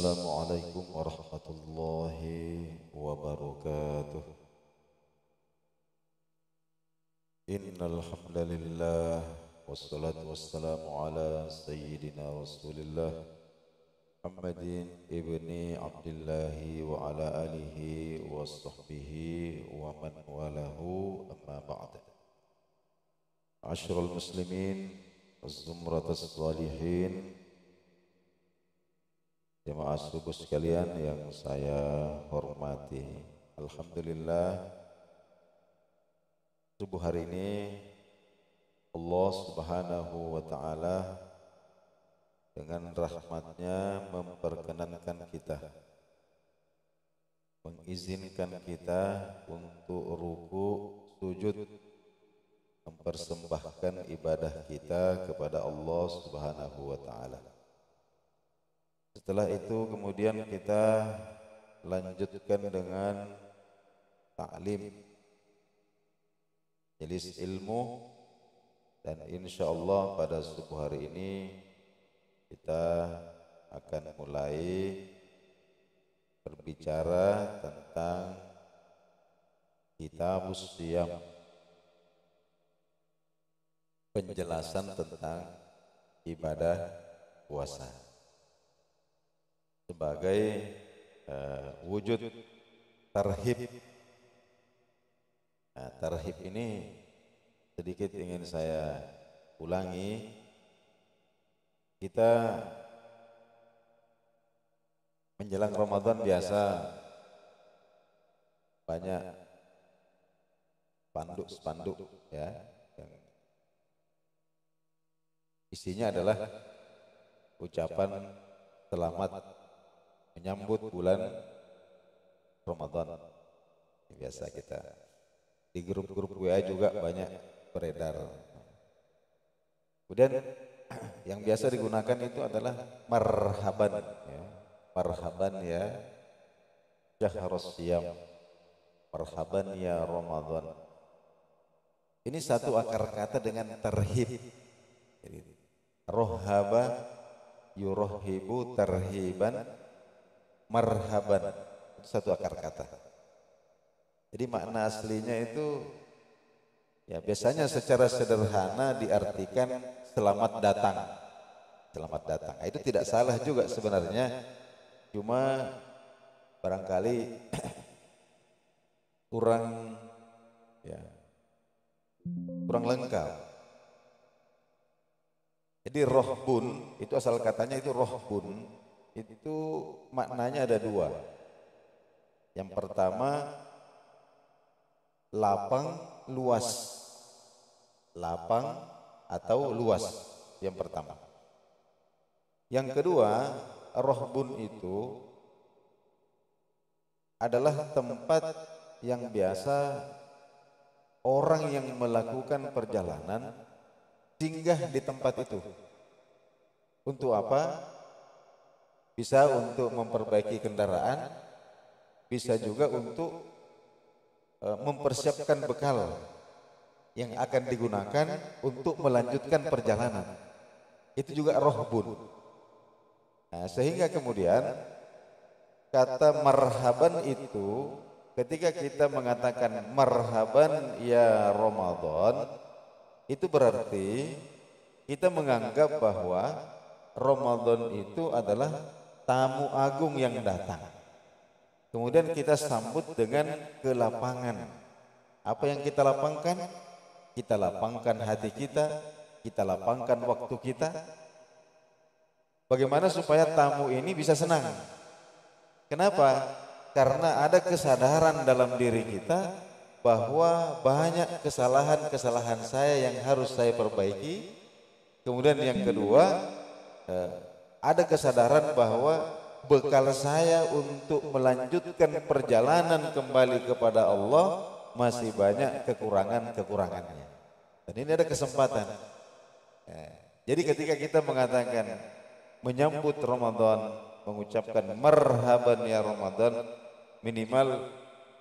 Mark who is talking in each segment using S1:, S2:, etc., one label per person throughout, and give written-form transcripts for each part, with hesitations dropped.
S1: Assalamualaikum warahmatullahi wabarakatuh. Innal hamdalillah wassalatu wassalamu ala sayyidina Rasulillah Muhammadin ibni Abdullah wa ala alihi wa sahbihi wa man walahu amma ba'd. Asyrul muslimin az-zumratus salihin, jemaah subuh sekalian yang saya hormati. Alhamdulillah, subuh hari ini Allah Subhanahu wa ta'ala dengan rahmatnya memperkenankan kita, mengizinkan kita untuk ruku, sujud, mempersembahkan ibadah kita kepada Allah Subhanahu wa ta'ala. Setelah itu kemudian kita lanjutkan dengan ta'lim, majelis ilmu, dan insyaallah pada subuh hari ini kita akan mulai berbicara tentang Kitabus Shiyam, penjelasan tentang ibadah puasa sebagai wujud tarhib. Nah, tarhib ini sedikit ingin saya ulangi. Kita menjelang Ramadan biasa banyak spanduk-spanduk ya, yang isinya adalah ucapan selamat menyambut bulan Ramadan. Biasa kita di grup-grup WA juga banyak beredar. Kemudian yang biasa digunakan itu adalah marhaban ya. Marhaban ya syahrus shiyam, marhaban ya Ramadan. Ini satu akar kata dengan tarhib. Jadi rohaba yurohibu tarhiban, marhaban, satu akar kata. Jadi makna aslinya itu ya biasanya secara sederhana diartikan selamat datang. Selamat datang. Nah, itu tidak salah juga sebenarnya. Cuma barangkali kurang lengkap. Jadi rohbun itu asal katanya itu rohbun, itu maknanya ada dua. Yang pertama lapang, luas. Lapang atau luas, yang pertama. Yang kedua, rohbun itu adalah tempat yang biasa orang yang melakukan perjalanan singgah di tempat itu. Untuk apa? Bisa untuk memperbaiki kendaraan, bisa juga untuk mempersiapkan bekal yang akan digunakan untuk melanjutkan perjalanan. Itu juga rohbun. Nah, sehingga kemudian kata marhaban itu ketika kita mengatakan marhaban ya Ramadan, itu berarti kita menganggap bahwa Ramadan itu adalah tamu agung yang datang. Kemudian kita sambut dengan kelapangan. Apa yang kita lapangkan? Kita lapangkan hati kita lapangkan waktu kita. Bagaimana supaya tamu ini bisa senang? Kenapa? Karena ada kesadaran dalam diri kita bahwa banyak kesalahan-kesalahan saya yang harus saya perbaiki. Kemudian yang kedua, ada kesadaran bahwa bekal saya untuk melanjutkan perjalanan kembali kepada Allah masih banyak kekurangan-kekurangannya. Dan ini ada kesempatan. Jadi ketika kita mengatakan menyambut Ramadan, mengucapkan marhaban ya Ramadan, minimal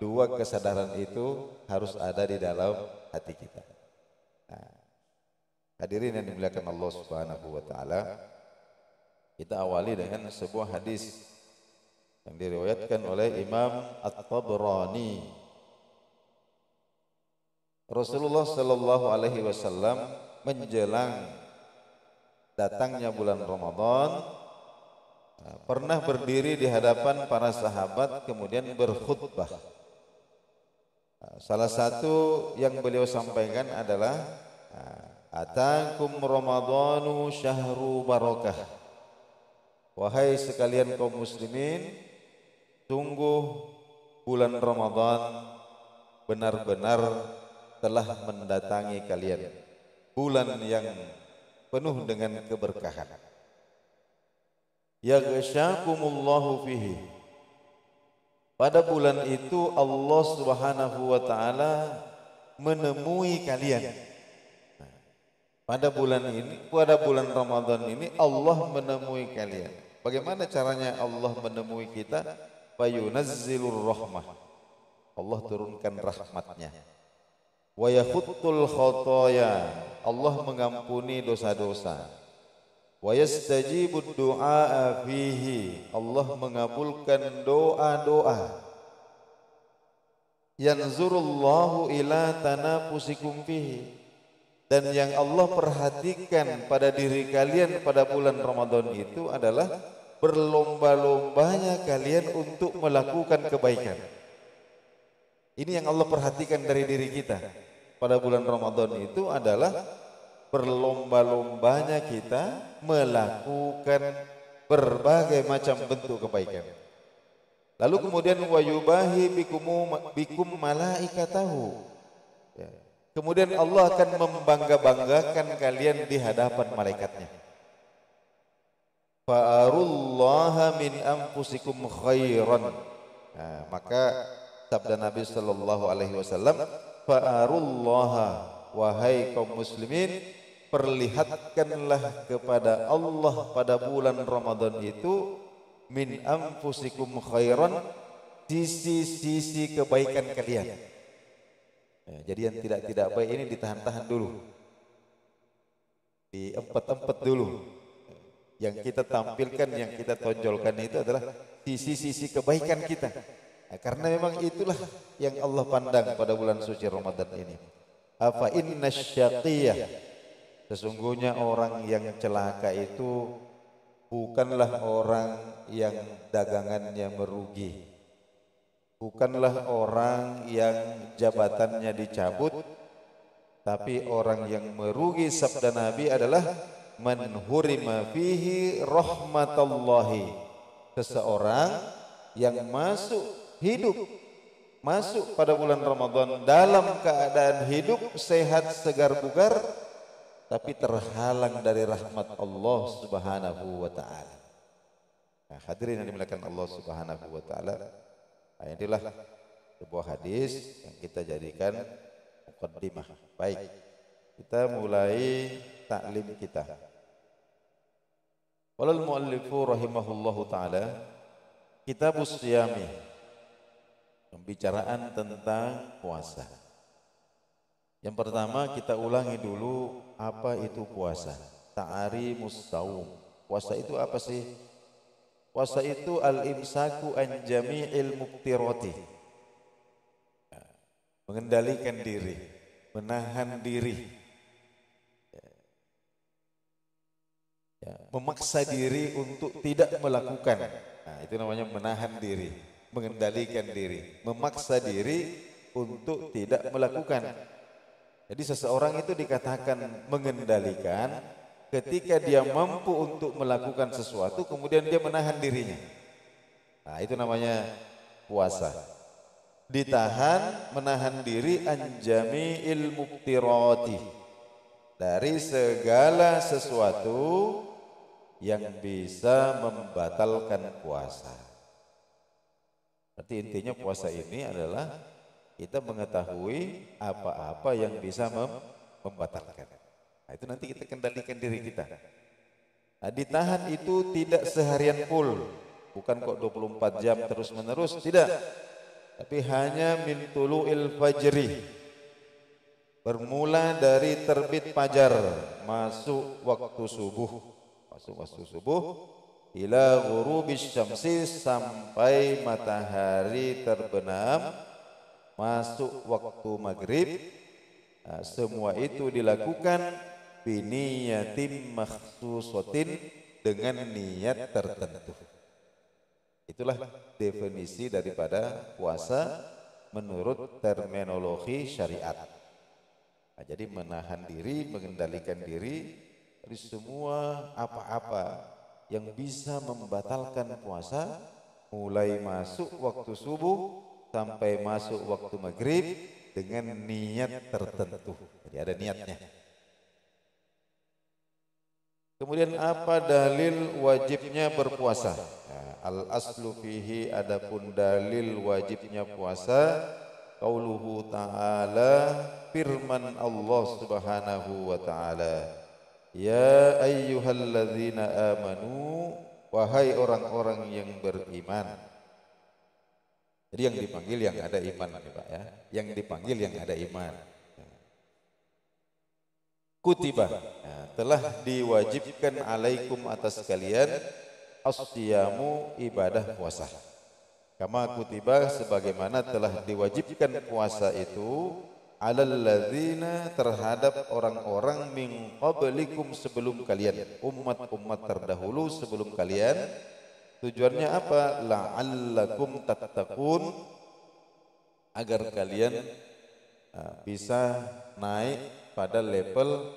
S1: dua kesadaran itu harus ada di dalam hati kita. Nah, hadirin yang dimuliakan Allah Subhanahu wa taala, kita awali dengan sebuah hadis yang diriwayatkan oleh Imam At-Tabrani. Rasulullah sallallahu alaihi wasallam menjelang datangnya bulan Ramadan pernah berdiri di hadapan para sahabat kemudian berkhutbah. Salah satu yang beliau sampaikan adalah Atakum Ramadhanu syahru barakah. Wahai sekalian kaum muslimin, sungguh bulan Ramadan benar-benar telah mendatangi kalian. Bulan yang penuh dengan keberkahan. Yaghsyakumullahu fihi. Pada bulan itu Allah Subhanahu wa taala menemui kalian. Pada bulan ini, pada bulan Ramadan ini Allah menemui kalian. Bagaimana caranya Allah menemui kita? Fayunazzilur rahmah. Allah turunkan rahmatnya. Wa yakhuttul khotoya. Allah mengampuni dosa-dosa. Wa yastajibud du'a fihi. Allah mengabulkan doa-doa. Yanzurullahu ila tanafusikum fihi. Dan yang Allah perhatikan pada diri kalian pada bulan Ramadan itu adalah berlomba-lombanya kalian untuk melakukan kebaikan. Ini yang Allah perhatikan dari diri kita pada bulan Ramadan itu adalah berlomba-lombanya kita melakukan berbagai macam bentuk kebaikan. Lalu kemudian wa yubahi bikum malaikatahu. Ya. Kemudian Allah akan membangga-banggakan kalian di hadapan malaikatnya. Fa'arullaha min anfusikum khairan. Nah, maka sabda Nabi sallallahu alaihi wasallam, fa'arullaha, wahai kaum muslimin, perlihatkanlah kepada Allah pada bulan Ramadan itu min anfusikum khairan, sisi-sisi kebaikan kalian. Ya, jadi yang tidak baik ini ditahan-tahan dulu, diempet-empet dulu. Yang kita tampilkan, yang kita tonjolkan itu adalah sisi-sisi kebaikan kita. Nah, karena memang itulah yang Allah pandang pada bulan suci Ramadan ini. Afa inna syaqiyah, sesungguhnya orang yang celaka itu bukanlah orang yang dagangannya merugi. Bukanlah orang yang jabatannya dicabut, tapi orang yang merugi sabda Nabi adalah man hurima fihi rahmatallahi. Seseorang yang masuk pada bulan Ramadan dalam keadaan hidup sehat segar bugar, tapi terhalang dari rahmat Allah Subhanahu wa taala. Nah, hadirin yang dimuliakan Allah Subhanahu wa taala, inilah sebuah hadis yang kita jadikan muqaddimah. Baik, kita mulai taklim kita. Walal muallifu rahimahullahu taala, Kitabus Siyami, pembicaraan tentang puasa. Yang pertama kita ulangi dulu apa itu puasa. Ta'arimus shaum. Puasa itu apa sih? Puasa itu al-imsaku an jami'il muftirati. Mengendalikan diri, menahan diri. Ya, memaksa diri untuk tidak melakukan. Nah, itu namanya menahan diri, mengendalikan diri, memaksa diri untuk tidak melakukan. Jadi seseorang itu dikatakan mengendalikan ketika dia mampu untuk melakukan sesuatu, kemudian dia menahan dirinya. Nah, itu namanya puasa. Ditahan, menahan diri anjami'il muftirati, dari segala sesuatu yang bisa membatalkan puasa. Berarti intinya puasa ini adalah kita mengetahui apa-apa yang bisa membatalkan. Nah, itu nanti kita kendalikan diri kita. Nah, ditahan itu tidak seharian full, bukan kok 24 jam terus menerus, tidak. Tapi hanya min tulu'il fajri, bermula dari terbit fajar, masuk waktu subuh, ila ghurubis syamsi, sampai matahari terbenam, masuk waktu maghrib. Nah, semua itu dilakukan biniyatin makhsusatin, dengan niat tertentu. Itulah definisi daripada puasa menurut terminologi syariat. Nah, jadi menahan diri, mengendalikan diri dari semua apa-apa yang bisa membatalkan puasa, mulai masuk waktu subuh sampai masuk waktu maghrib, dengan niat tertentu. Jadi ada niatnya. Kemudian apa dalil wajibnya berpuasa? Al aslu fihi, adapun dalil wajibnya puasa, qauluhu ta'ala, firman Allah Subhanahu wa ta'ala, ya ayyuhalladzina amanu, wahai orang-orang yang beriman. Jadi yang dipanggil yang ada iman, Pak ya. Yang dipanggil yang ada iman. Kutiba, telah diwajibkan alaikum, atas kalian, as-siyamu, ibadah puasa. Kama kutiba, sebagaimana telah diwajibkan puasa itu, alal ladzina, terhadap orang-orang, min qablikum, sebelum kalian, umat-umat terdahulu sebelum kalian. Tujuannya apa? La'allakum tattaqun, agar kalian bisa naik pada level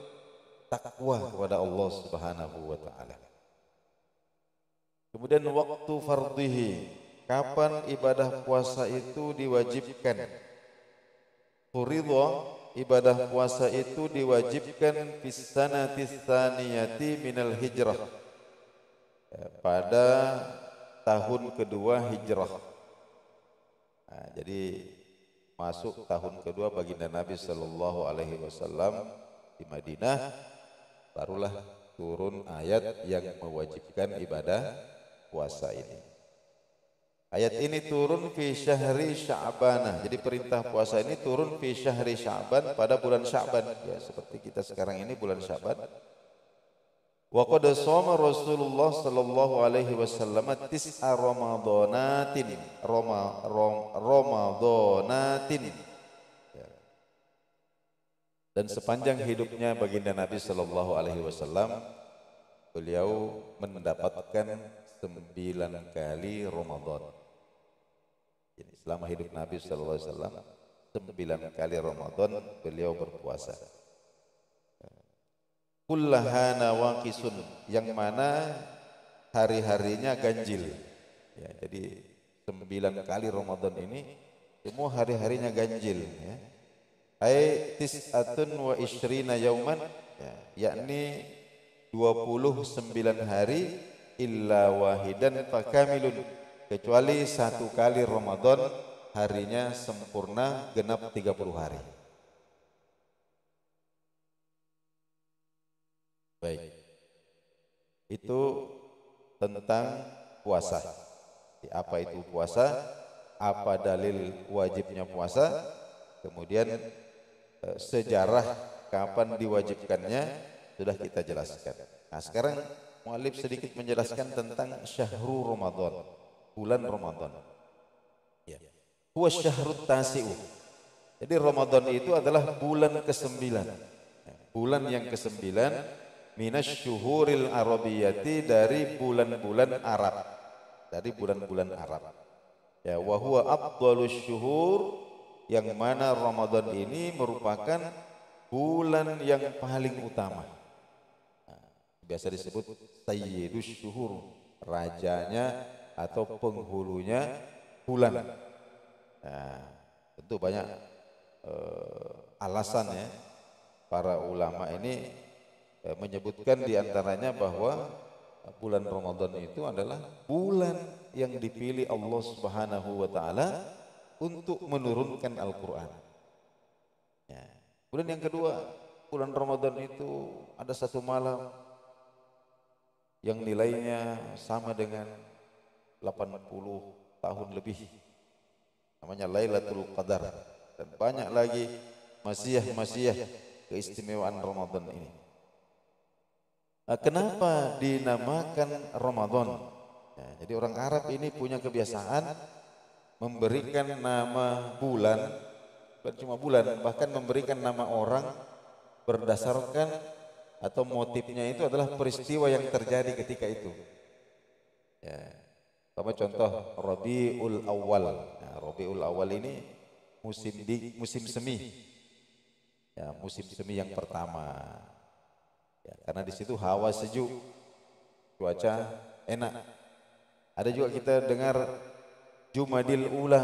S1: takwa kepada Allah Subhanahu wa ta'ala. Kemudian waktu fardhihi, kapan ibadah puasa itu diwajibkan? Furidha, ibadah puasa itu diwajibkan fis sanati tsaniyati minal hijrah, pada tahun kedua hijrah. Nah, jadi masuk tahun kedua baginda Nabi Sallallahu Alaihi Wasallam di Madinah, barulah turun ayat yang mewajibkan ibadah puasa ini. Ayat ini turun fi syahri Sya'ban. Jadi perintah puasa ini turun fi syahri Sya'ban, pada bulan Sya'ban. Ya, seperti kita sekarang ini bulan Sya'ban. Wa qad shoma Rasulullah sallallahu alaihi wasallam tis'a ramadhanatin, ramadhanatin. Dan sepanjang hidupnya baginda Nabi sallallahu alaihi wasallam, beliau mendapatkan 9 kali Ramadan. Jadi selama hidup Nabi sallallahu alaihi wasallam, 9 kali Ramadan beliau berpuasa. Kullaha nawaqisun, yang mana hari-harinya ganjil. Ya, jadi 9 kali Ramadan ini semua hari-harinya ganjil, ya. Ai tis'atun wa ishrina yauman, ya, yakni 29 hari, illa wahidan fakamilun, kecuali 1 kali Ramadan harinya sempurna genap 30 hari. Baik, itu tentang puasa. Apa itu puasa? Apa dalil wajibnya puasa? Kemudian sejarah kapan diwajibkannya sudah kita jelaskan. Nah, sekarang muallif sedikit menjelaskan tentang syahrul Ramadan, bulan Ramadan. Ya. Huwa syahrut tasi'u. Jadi Ramadan itu adalah bulan ke-9. Bulan yang ke-9 minasyuhuril arabiyyati, dari bulan-bulan Arab. Dari bulan-bulan Arab. Ya, wa huwa afdhalus syuhur, yang mana Ramadan ini merupakan bulan yang paling utama. Nah, biasa disebut sayyidus syuhur, rajanya atau penghulunya bulan. Nah, tentu banyak alasan, ya. Para ulama ini menyebutkan diantaranya bahwa bulan Ramadan itu adalah bulan yang dipilih Allah Subhanahu wa ta'ala untuk menurunkan Al-Quran. Ya. Kemudian yang kedua, bulan Ramadan itu ada 1 malam yang nilainya sama dengan 80 tahun lebih, namanya Lailatul Qadar. Dan banyak lagi masiyah keistimewaan Ramadan ini. Kenapa dinamakan Ramadan? Ya, jadi orang Arab ini punya kebiasaan memberikan nama bulan, bukan cuma bulan, bahkan memberikan nama orang berdasarkan atau motifnya itu adalah peristiwa yang terjadi ketika itu. Ya, sama contoh Rabiul Awal. Nah, Rabiul Awal ini musim semi. Ya, musim semi yang pertama. Ya, karena di situ hawa sejuk, cuaca enak. Ada juga kita dengar Jumadil Ula.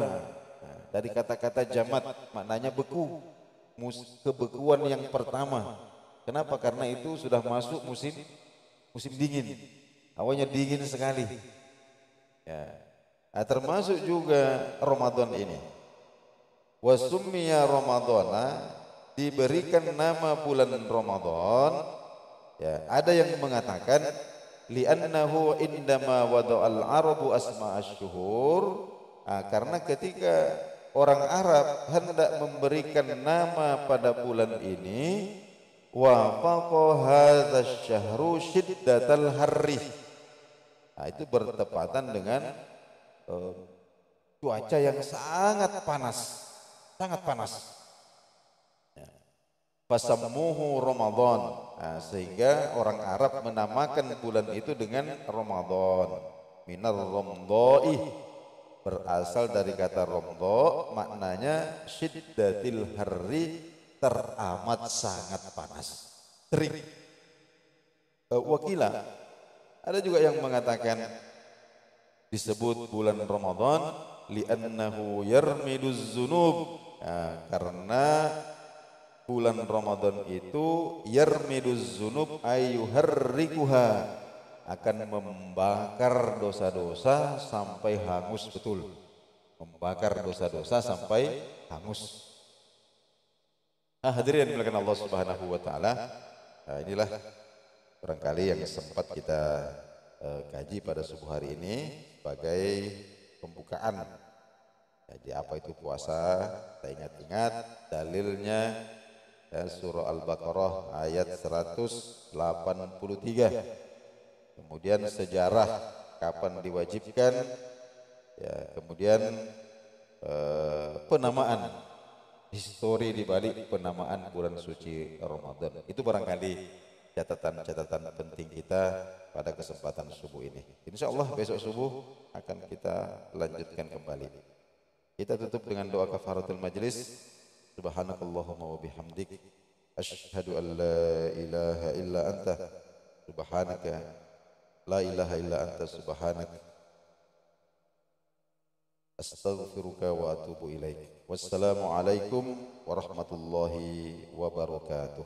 S1: Nah, dari kata-kata jamat maknanya beku. Kebekuan yang pertama. Kenapa? Karena itu sudah masuk musim dingin. Hawanya dingin sekali. Ya. Nah, termasuk juga Ramadan ini. Wasummiya Ramadana, diberikan nama bulan Ramadan. Ya, ada yang mengatakan li'annahu indama wada'al arabu asma asyuhur, karena ketika orang Arab hendak memberikan nama pada bulan ini, wafaqa hadzal syahru syiddatal harri, itu bertepatan dengan cuaca yang sangat panas, sangat panas. Fasammuhu Ramadan. Nah, sehingga orang Arab menamakan bulan itu dengan Ramadan. Minar ramdha'i, berasal dari kata ramdha, maknanya syiddatil harri, teramat sangat panas, terik. Wakila, ada juga yang mengatakan disebut bulan Ramadan li'annahu yarmiduz dzunub, karena bulan Ramadan itu yarmiduz dzunub ayyuharrikuha, akan membakar dosa-dosa sampai hangus betul. Membakar dosa-dosa sampai hangus. Hadirin yang dimuliakan Allah Subhanahu wa taala, inilah barangkali yang sempat kita kaji pada subuh hari ini sebagai pembukaan. Jadi apa itu puasa? Kita ingat-ingat dalilnya, surah Al-Baqarah ayat 183. Kemudian sejarah kapan diwajibkan, ya, kemudian penamaan, histori di balik penamaan bulan suci Ramadan. Itu barangkali catatan-catatan penting kita pada kesempatan subuh ini. Insya Allah besok subuh akan kita lanjutkan kembali. Kita tutup dengan doa kafaratul majlis. Subhanakallahumma wa bihamdik, asyhadu an la ilaha illa anta, subhanaka la ilaha illa anta, subhanaka astaghfiruka wa atubu ilaik. Wassalamu alaikum warahmatullahi wabarakatuh.